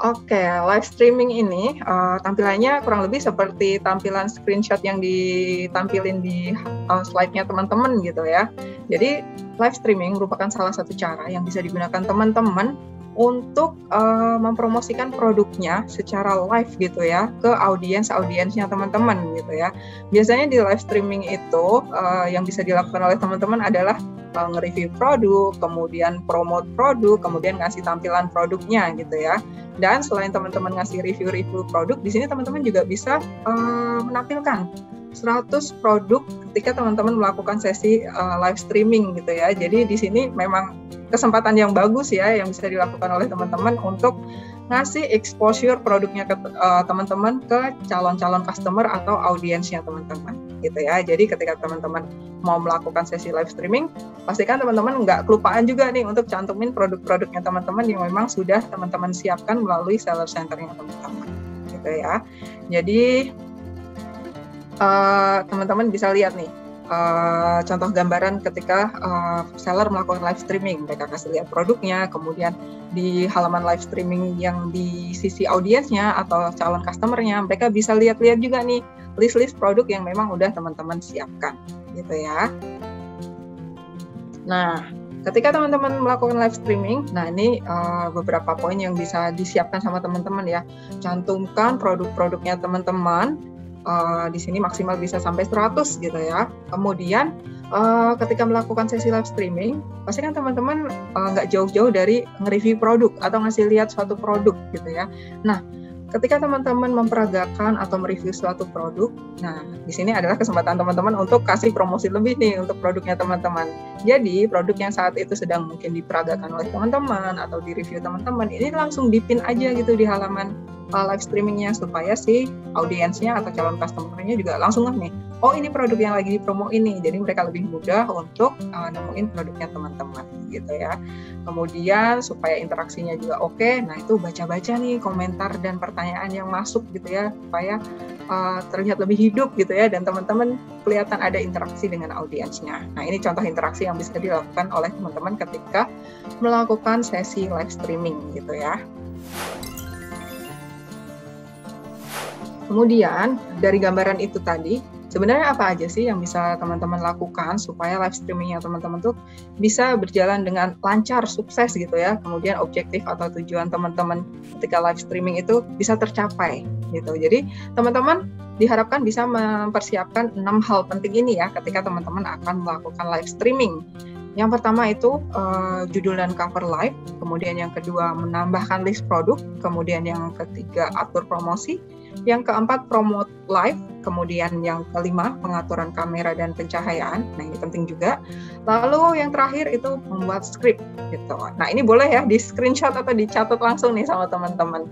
Oke, live streaming ini tampilannya kurang lebih seperti tampilan screenshot yang ditampilin di slide-nya teman-teman gitu ya. Jadi live streaming merupakan salah satu cara yang bisa digunakan teman-teman untuk mempromosikan produknya secara live gitu ya ke audiensnya teman-teman gitu ya. Biasanya di live streaming itu yang bisa dilakukan oleh teman-teman adalah nge-review produk, kemudian promote produk, kemudian ngasih tampilan produknya gitu ya. Dan selain teman-teman ngasih review produk, di sini teman-teman juga bisa menampilkan 100 produk ketika teman-teman melakukan sesi live streaming gitu ya. Jadi di sini memang kesempatan yang bagus ya yang bisa dilakukan oleh teman-teman untuk ngasih exposure produknya ke teman-teman ke calon-calon customer atau audiensnya teman-teman gitu ya. Jadi ketika teman-teman mau melakukan sesi live streaming, pastikan teman-teman nggak kelupaan juga nih untuk cantumin produk-produknya teman-teman yang memang sudah teman-teman siapkan melalui seller centernya teman-teman gitu ya. Jadi teman-teman bisa lihat nih contoh gambaran ketika seller melakukan live streaming. Mereka kasih lihat produknya, kemudian di halaman live streaming yang di sisi audiensnya atau calon customernya, mereka bisa lihat-lihat juga nih list-list produk yang memang udah teman-teman siapkan gitu ya. Nah, ketika teman-teman melakukan live streaming, nah ini beberapa poin yang bisa disiapkan sama teman-teman ya. Cantumkan produk-produknya teman-teman. Di sini maksimal bisa sampai 100 gitu ya. Kemudian ketika melakukan sesi live streaming, pasti kan teman-teman nggak jauh-jauh dari nge-review produk atau ngasih lihat suatu produk gitu ya. Nah, ketika teman-teman memperagakan atau mereview suatu produk, nah di sini adalah kesempatan teman-teman untuk kasih promosi lebih nih untuk produknya teman-teman. Jadi produk yang saat itu sedang mungkin diperagakan oleh teman-teman atau direview teman-teman, ini langsung dipin aja gitu di halaman live streamingnya supaya si audiensnya atau calon customer-nya juga langsung nih, oh ini produk yang lagi dipromo ini, jadi mereka lebih mudah untuk nemuin produknya teman-teman gitu ya. Kemudian supaya interaksinya juga oke, nah itu baca-baca nih komentar dan pertanyaan yang masuk gitu ya, supaya terlihat lebih hidup gitu ya, dan teman-teman kelihatan ada interaksi dengan audiensnya. Nah ini contoh interaksi yang bisa dilakukan oleh teman-teman ketika melakukan sesi live streaming gitu ya. Kemudian dari gambaran itu tadi, sebenarnya apa aja sih yang bisa teman-teman lakukan supaya live streamingnya teman-teman tuh bisa berjalan dengan lancar, sukses gitu ya. Kemudian objektif atau tujuan teman-teman ketika live streaming itu bisa tercapai gitu. Jadi teman-teman diharapkan bisa mempersiapkan 6 hal penting ini ya ketika teman-teman akan melakukan live streaming. Yang pertama itu judul dan cover live, kemudian yang kedua menambahkan list produk, kemudian yang ketiga atur promosi, yang keempat promote live, kemudian yang kelima pengaturan kamera dan pencahayaan, nah ini penting juga. Lalu yang terakhir itu membuat skrip gitu. Nah ini boleh ya di screenshot atau dicatat langsung nih sama teman-teman.